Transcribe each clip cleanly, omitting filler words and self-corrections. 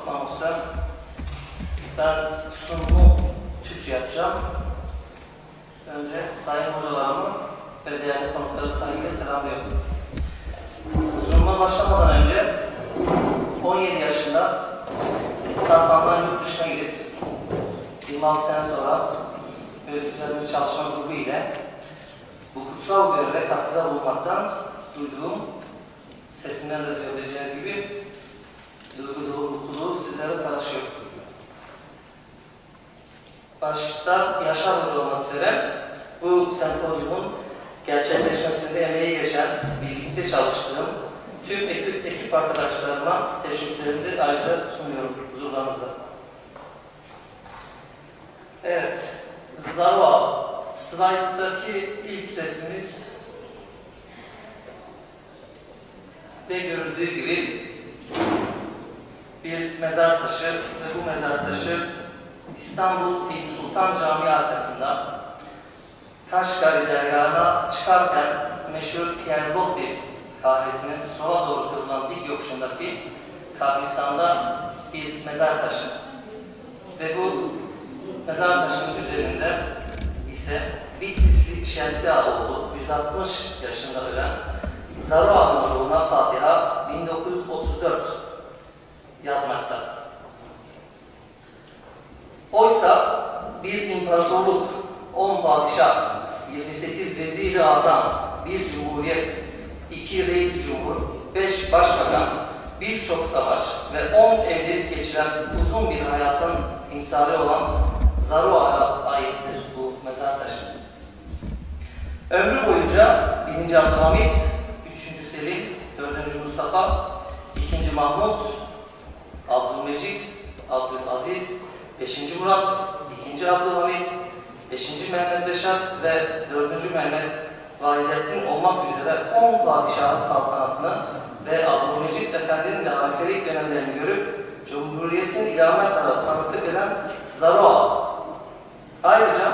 namusla. Ben sunumu Türkçe yapacağım. Önce sayın hocalarımı ve değerli konukları saygıyla selamlıyorum. Sunuma başlamadan önce 17 yaşında Tarkan'dan yurt dışına gidip 26 sene sonra üzerinde bir çalışma grubu ile bu kutsal göreve katkıda bulunmaktan duyduğum, sesimden de duyabileceğiniz gibi mutluluğu sizlere paylaşıyorum. Başta Yaşar Hoca olmak üzere bu sempozyumun gerçekleşmesinde emeği geçen, birlikte çalıştığım tüm ekip arkadaşlarıma teşekkürlerimi de ayrıca sunuyorum huzurlarınızda. Evet, Zarova, slayttaki ilk resmimiz de görüldüğü gibi bir mezar taşı ve bu mezar taşı İstanbul Eyüp Sultan Camii arkasında Kaşgari dergahına çıkarken meşhur Pierre Botti kahvesinin sola doğru kırılan dik yokuşundaki kabristanda bir mezar taşı. Ve bu mezar taşının üzerinde ise Bitlisli Şemsi Ağaoğlu 160 yaşında ölen Zaroğa'nın ruhuna Fatiha 1934 yazmakta. Oysa bir imparatorluk, 10 padişah, 28 vezir-i azam, bir cumhuriyet, 2 reis cumhur, 5 başbakan, birçok savaş ve 10 evlilik geçiren uzun bir hayatın timsali olan Zaroğa'ya aittir bu mezar taşı. Ömrü boyunca 1. Abdülhamit, 3. Selim, 4. Mustafa, 2. Mahmut, Abdülmecid, Abdülaziz, 5. Murat, 2. Abdülhamit, 5. Mehmet Reşat ve 4. Mehmet Vahidettin olmak üzere 10 padişahın saltanatını ve Abdülmecid Efendi'nin de halifelik dönemlerini görüp Cumhuriyet'in ilanına kadar tanıklık eden Zaroğa. Ayrıca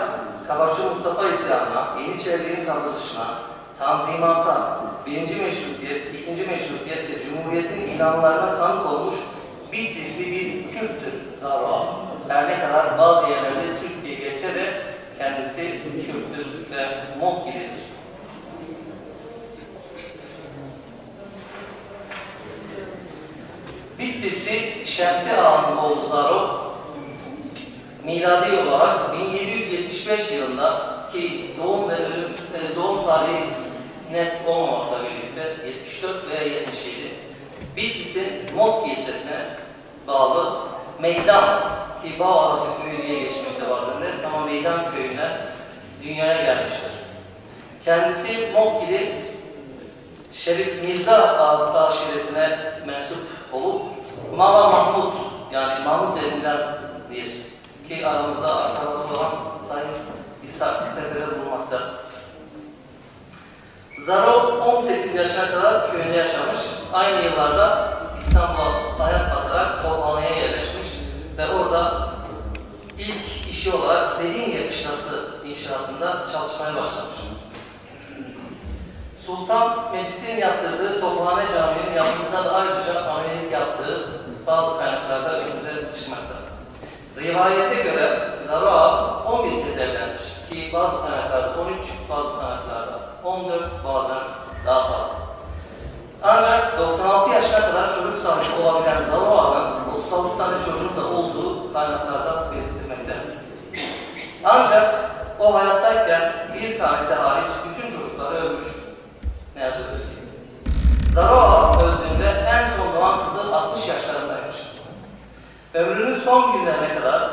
Kabakçı Mustafa isyanına, Yeniçerilerin kaldırışına, Tanzimata, 1. Meşrutiyet, 2. Meşrutiyet ve Cumhuriyet'in ilanlarına tanık olmuş Bitlisli bir Kürttür Zaroğa. Her ne kadar bazı yerlerde Türk diye geçse de kendisi Kürttür ve Mohkilidir. Bitlisli Şemsi Ağa'nın oğlu Zaro, miladi olarak 1775 yılında ki doğum tarihi net olmamakla birlikte 74 veya 77, Bitlis'in Mokki ilçesine bağlı Meydan ki Bağ Arası Köyü diye geçmekte bazen de ama Meydan Köyü'ne dünyaya gelmiştir. Kendisi Mokki'li Şerif Mirza aşiretine mensup olup Mala Mahmut yani Mahmut elindendir ki aramızda akrabası olan Sayın İshak Tepe'de bulunmakta. Zaro 18 yaşına kadar köyünde yaşamış. Aynı yıllarda İstanbul'a ayak basarak Tophane'ye yerleşmiş ve orada ilk işi olarak Zeytinye Kışlası inşaatında çalışmaya başlamış. Sultan Mecit'in yaptırdığı Tophane Camii'nin yapımında da ayrıca amelilik yaptığı bazı kaynaklarda önümüze çıkmakta. Rivayete göre Zaroğa 11 kez evlenmiş ki bazı kaynaklarda 13, bazı kaynaklarda 14, bazen daha fazla. Ancak 96 yaşına kadar çocuk sahibi olabilen Zaroğa'nın 36 tane çocuğun da olduğu kaynaklarda belirtilmekte. Ancak o hayattayken bir tanesi hariç bütün çocukları ölmüş. Ne yazıktır ki. Zaroğa öldüğünde en son doğan kızı 60 yaşlarındaymış. Ömrünün son günlerine kadar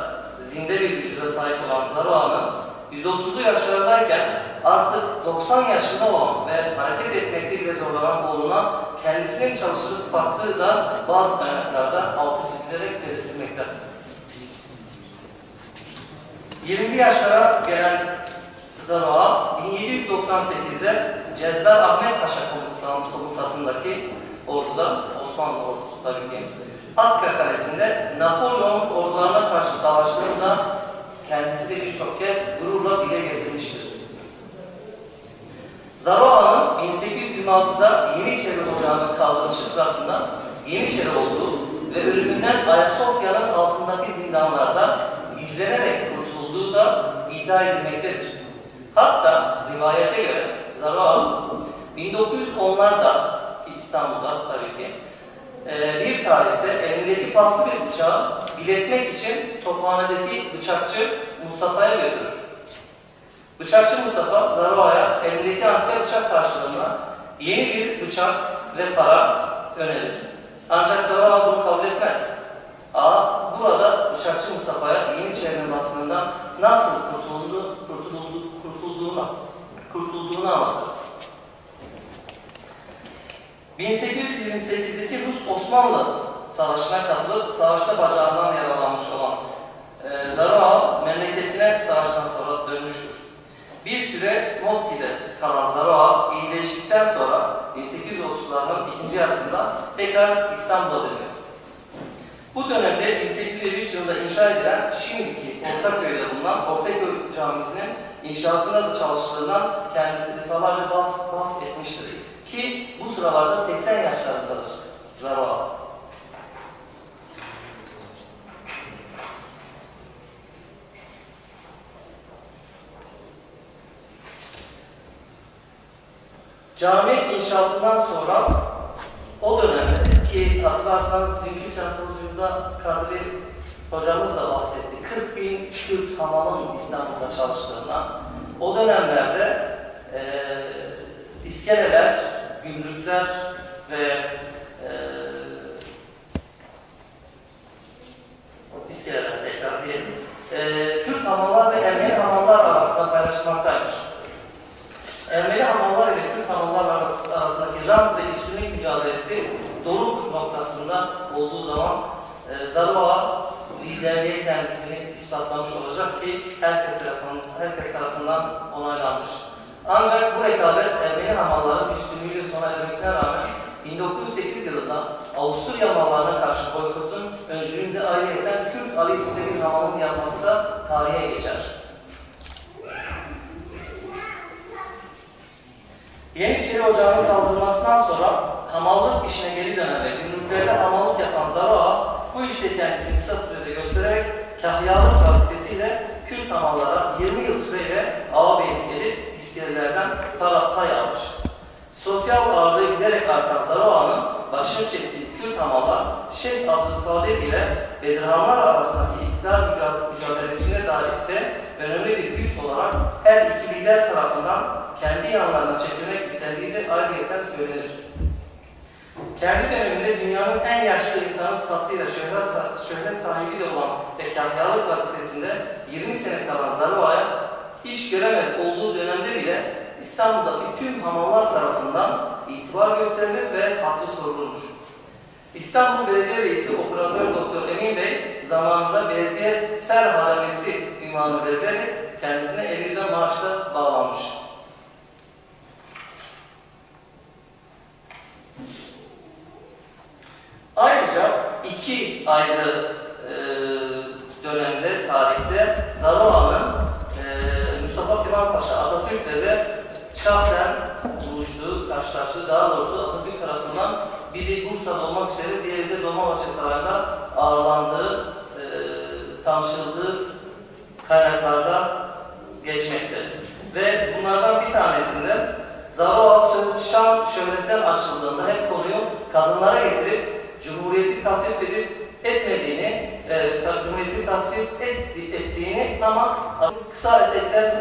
zinde bir vücuda sahip olan Zaroğa'nın 130'lu yaşlarındayken artık 90 yaşında olan ve hareket etmekte bile zorlanan oğluna kendisinin çalıştırıp baktığı da bazı kaynaklarda altı çizilerek belirtilmekte. 20 yaşlara gelen Zaroğa 1798'de Cezzar Ahmet Paşa komutasındaki orduda, Osmanlı ordusu tabii ki, Hakkari Kalesi'nde Napolyon ordularına karşı savaştığında kendisi de birçok kez gururla dile getirmiştir. Zaroğa'nın 1826'da Yeniçeri Ocağı'nın kaldırılışı sırasında Yeniçeri olduğu ve ölümünden Ayasofya'nın altındaki zindanlarda gizlenerek kurtulduğu da iddia edilmektedir. Hatta rivayete göre Zaroğa 1910'larda İstanbul'da tabii ki bir tarihte elindeki paslı bir bıçağı biletmek için Tophane'deki bıçakçı Mustafa'ya götürür. Bıçakçı Mustafa Zaroğa'ya elindeki antika bıçak karşılığında yeni bir bıçak ve para önerir. Ancak Zaroğa bunu kabul etmez. Burada bıçakçı Mustafa'ya Yeniçeri'nin baskınından nasıl kurtulduğunu anlatır. 1828'deki Rus-Osmanlı Savaşı'na katılıp savaşta bacağından yaralanmış olan Zaroğa memleketine savaştan sonra dönmüştür. Bir süre Motki'de kalan Zaroğa iyileştikten sonra 1830'ların ikinci yarısında tekrar İstanbul'a dönüyor. Bu dönemde 1853 yılında inşa edilen şimdiki Ortaköy'de bulunan Ortaköy Camisi'nin inşaatında da çalıştığından kendisi defalarca bahsetmiştir. Ki bu sıralarda 80 yaşlarındadır Zaroğa. Cami inşaatından sonra o dönemde ki hatırlarsanız dünkü sempozyumda Kadri hocamız da bahsetti. 40.000 Kürt hamalın İstanbul'da çalıştığından o dönemlerde iskeleler, gümrükler ve iskeleler tekrar diyelim. Kürt hamallar ve Ermeni hamallar arasında paylaşılmaktaymış. Ermeni hamallar ile Kürt hamallar arasındaki rant ve üstünlük mücadelesi doruk noktasında olduğu zaman Zaroğa liderliğe kendisini ispatlamış olacak ki herkes tarafından onaylanmış. Ancak bu rekabet Ermeni hamalların üstünlüğüyle sona ermesine rağmen 1908 yılında Avusturya hamallarına karşı boykotun öncülüğünde ayrıyeten Kürt Ali isimli bir hamalın yapması da tarihe geçer. Yeniçeri Ocağı'nın kaldırılmasından sonra hamallık işine geri dönen ve gümrüklerde hamallık yapan Zaroğa bu işte kendisini kısa sürede göstererek kahyalık vazifesiyle Kürt hamallara 20 yıl süreyle ağabeylik edip iskelelerden pay almış. Sosyal ağırlığı giderek artan Zaroğa'nın başını çektiği Kürt hamallar Şeyh Abdülkadir ile Bedirhanlar arasındaki iktidar mücadelesine dair de önemli bir güç olarak her iki lider tarafından kendi yanlarına çekilmek istendiği de ayrıyeten söylenir. Kendi döneminde dünyanın en yaşlı insanı sıfatıyla şöhret sahibi de olan ve kahyalık vazifesinde 20 sene kalan Zaroğa'ya iş göremez olduğu dönemde bile İstanbul'daki tüm hamallar tarafından itibar gösterilir ve hakkı sorulmuş. İstanbul Belediye Reisi Operatör Doktor Emin Bey zamanında belediye ser haremesi ünvanı verilerek kendisine 50 lira maaşla bağlanmış. Ayrıca iki ayrı dönemde, tarihte Zaroğa'nın Mustafa Kemal Paşa Atatürk'le de şahsen buluştuğu, karşılaştığı, daha doğrusu Atatürk tarafından biri Bursa'da olmak üzere diğeri de Dolmabahçe Sarayı'nda ağırlandığı, tanışıldığı kaynaklarda geçmekte. Ve bunlardan bir tanesinde Zaroğa şan şöhretten açıldığında hep konuyu kadınlara getirip Cumhuriyeti tasvip edip etmediğini, Cumhuriyeti tasvip ettiğini ama kısa etekler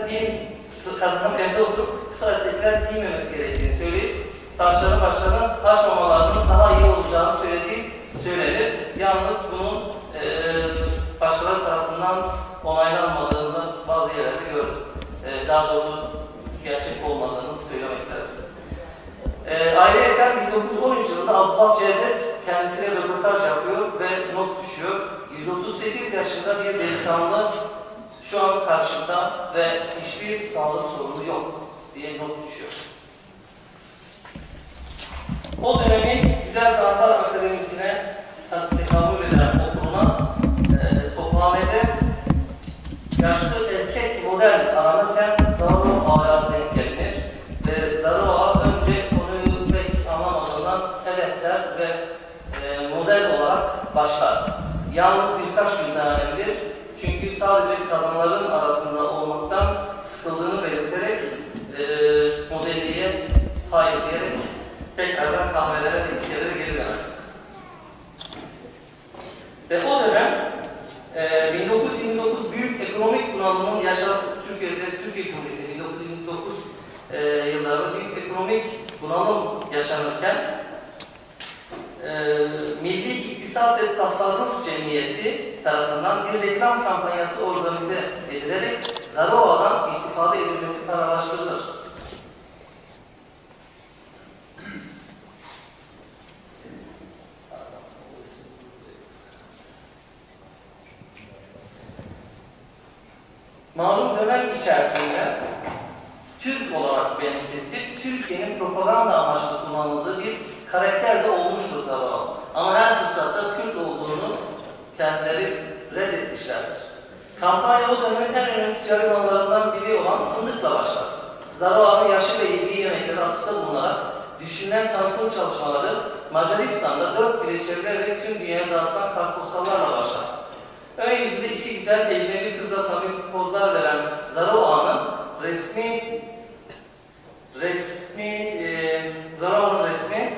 kadının evde oturup kısa etekler giymemesi gerektiğini söyleyip saçların başlarının açmamalarının daha iyi olacağını söylediği söylenir. Yalnız bunun başkaları tarafından onaylanmadığını bazı yerlerde gördüm. Daha doğrusu gerçek olmadığını söylemektedir. Ayrıca 1913 yılında Abdullah Cevdet kendisine röportaj yapıyor ve not düşüyor. 138 yaşında bir delikanlı şu an karşımda ve hiçbir sağlık sorunu yok diye not düşüyor. O dönemin Güzel Sanatlar Akademisi'ne tekamül eden okuluna Tophane'de yaşlı erkek model aranırken Zaroğa'ya denk gelinir ve Zaroğa önce konuyu pek anlamadığından evet der ve model olarak başlar. Yalnız birkaç gün dayanabilir. Çünkü sadece kadınların arasında olmaktan sıkıldığını belirterek modelliğe hayır diyerek tekrardan kahvelere ve iskelere geri döner. Ve o dönem 1929 büyük ekonomik bunalımın yaşadığı Türkiye Cumhuriyeti 1929 yıllarda büyük ekonomik bunalım yaşanırken Milli İktisat ve Tasarruf Cemiyeti tarafından bir reklam kampanyası organize edilerek Zarova'dan istifade edilmesi kararlaştırılır. Malum dönem içerisinde Türk olarak benimsesi, Türkiye'nin propaganda amaçlı kullanıldığı bir karakter de olmuştur Zarova. Ama her fırsatta Kürt olduğunu kendileri reddetmişlerdir. Kampanya o dönemin en önemli ticari mallarından biri olan fındıkla başlar. Zarova'nın yaşı ve yediği yemekleri atıfta bulunarak düşünülen tanıtım çalışmaları Macaristan'da 4 dile çevrilerek tüm dünyaya dağıtılan kartpostallarla başlar. Ön yüzünde iki güzel ecnebi kızla samimi pozlar veren Zarova'nın Zarova'nın resmi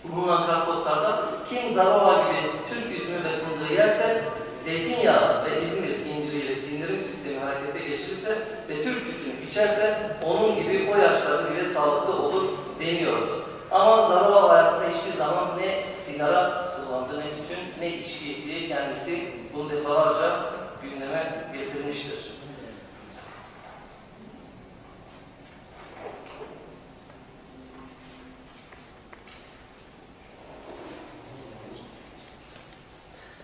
bulunan kartpostalda kim Zarova gibi Türk üzümü ve fındığı yerse, zeytinyağı ve İzmir inciriyle sindirim sistemi harekete geçirirse ve Türk tütünü içerse onun gibi o yaşlarda bile sağlıklı olur deniyordu. Ama Zarova hayatında hiçbir zaman ne sigara kullandı, ne tütün, ne içki diye kendisi bunu defalarca gündeme getirmiştir.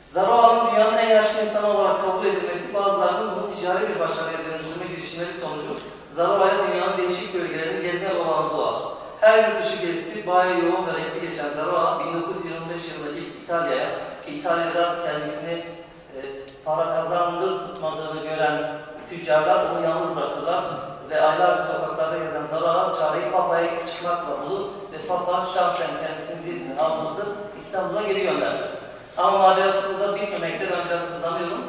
Zarova'nın dünyanın en yaşlı insanı olarak kabul edilmesi, bazılarının bunu ticari bir başarıya dönüştürme girişimleri sonucu Zarova'ya dünyanın değişik bölgelerini gezme olanı doğar. Her yurt dışı gezisi bayağı yoğun ve renkli geçen Zarova, 1925 yılında ilk İtalya'ya, ki İtalya'da kendisini para kazandırmadığını gören tüccarlar onu yalnız bırakırlar ve aylarca sokaklarda gezen Zarova çareyi Papa'ya çıkmakla bulur ve Papa şahsen kendisini bir izin almıştır, İstanbul'a geri gönderdi. Ama macerası burada bitmemekte, ben biraz hızlanıyorum.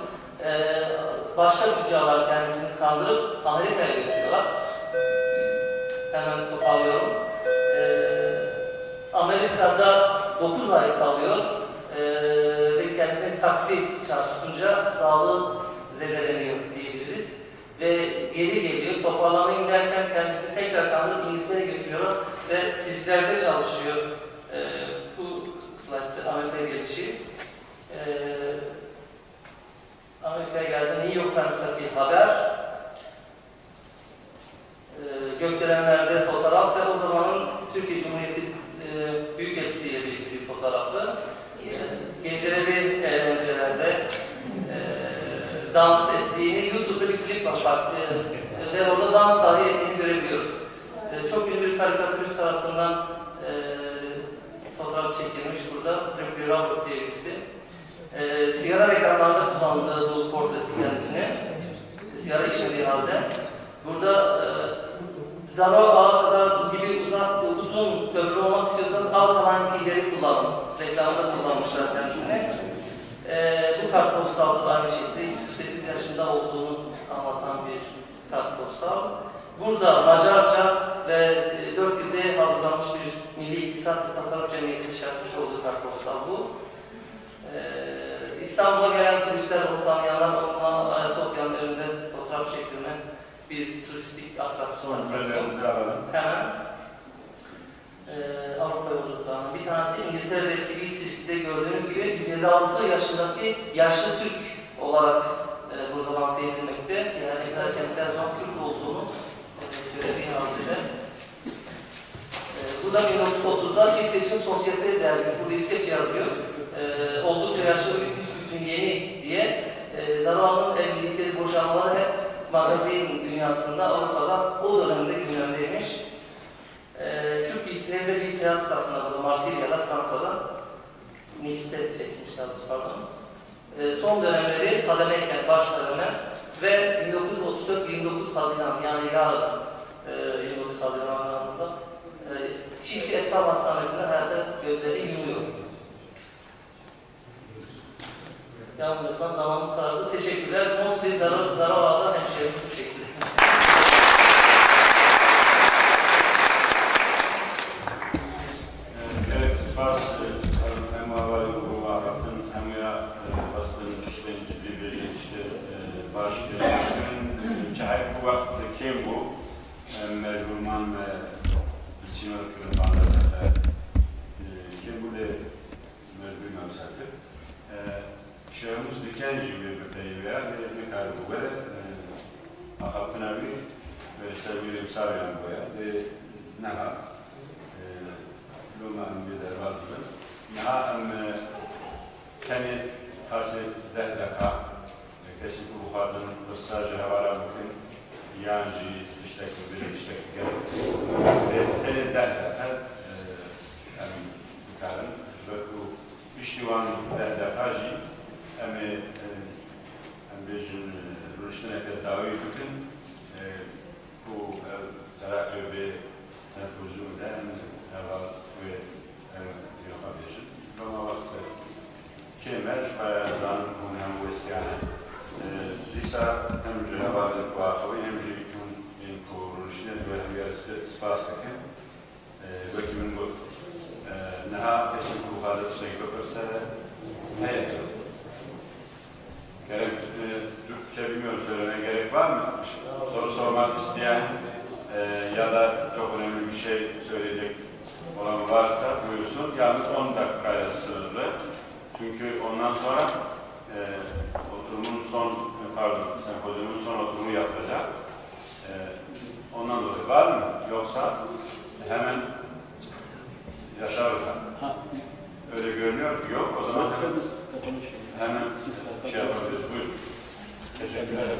Başka tüccarlar kendisini kandırıp Amerika'ya götürüyorlar. Hemen toparlıyorum. Amerika'da 9 ay kalıyor ve kendisine taksi çarpınca sağlığı zedeleniyor diyebiliriz. Ve geri geliyor, toparlanayım derken kendisini tekrar kandırıp İngiltere'ye götürüyorlar ve sirklerde çalışıyor. Bu slaytta Amerika'ya gelişi. Amerika'ya geldi, New York Times'taki haber, gökdelenlerde fotoğraf ve o zamanın Türkiye Cumhuriyeti Büyükelçisiyle birlikte bir fotoğrafı. Geceleri eğlencelerde dans ettiğini, YouTube'da bir klip var ve orada dans dahi ettiğini görebiliyoruz. Çok ünlü bir karikatürist tarafından fotoğraf çekilmiş burada. Ripley Robert diye birisi. Sigara reklamlarında kullandığı bu portresi kendisine. Sigara içmediği halde. Burada Zarova kadar gibi uzun ömrü olmak istiyorsanız Alkalan ileri kullanın. Reklamda kullanmışlar kendisine. Bu kartpostal da aynı şekilde 108 yaşında olduğunu anlatan bir kartpostal. Burada Macarca ve 4 dilde hazırlanmış bir Milli İktisat ve Tasarruf Cemiyeti çıkartmış olduğu kartpostal bu. İstanbul'a gelen turistler, onu tanıyanlar, onunla Ayasofya'nın önünde fotoğraf çektirme bir turistik atraksiyon. Hemen Avrupa yolculuklarının bir tanesi İngiltere'deki bir sirkte gördüğünüz gibi 156 yaşındaki yaşlı Türk olarak burada lanse edilmekte. Yani kentsel son Türk olduğunu söylediği halde. Bu da 1930'da İsveç'in Sosyete dergisi, burada İsveç yazıyor. Oldukça yaşlı bir büsbütün yeni diye Zarova'nın evlilikleri, boşanmaları hep magazin dünyasında Avrupa'da o dönemde gündemdeymiş. Türk giysileri de bir seyahat sırasında burada Marsilya'da, Fransa'da Nice'de çekmişler, pardon. Son dönemleri kademeyken baş kademe ve 1934-29 Haziran yani yarın 29 Haziran'da Şişli Etfal Hastanesi'nde herhalde gözleri yumuyor. Yağmur yaslan zamanı karardı. Teşekkürler. Monti Zarava'da hemşehrimiz bu şekilde. Evet, spas hem havayı kuvahatın hem ya bastığın işlemci bir işte başkanın çay kuvvetli kim bu? Merhuman ve içine kırmanlar kim bu de merhum sakın. Şeyimiz dikenci bir beyler ve ne kadar bu böyle akapına bir ve sevgilim sarıyan boya ve ne var? Luma bir de vardı. Naha kendi kası dehdeka kesin bu kadının ısrarcı havala bugün yancı işteki bir işteki gerek ve teli dehdeka bir kadın ve bu iştivan dehdekacı bejin rüştüne tedavi bugün bu terakibi senfuzunda hava ve yapabilir. Ama vakti kemer bayadan hem bu isyane lisa hem cevabı kuafı hem jibitun in kuruluşuna ve hem yarısı spastakın ve kimin bu naha kesin kufadı şey köpürse neye göre? Gerek Türkçe bilmiyorum söylemeye gerek var mı? Soru sormak isteyen ya da çok önemli bir şey söyleyecek olan varsa buyursun. Yalnız 10 dakikaya sınırlı. Çünkü ondan sonra oturumun sempozyumun son oturumu yapılacak. Ondan dolayı var mı? Yoksa hemen yaşarız. Öyle görünüyor ki yok. O zaman hemen şey yapabiliriz. Buyurun. Teşekkür ederim.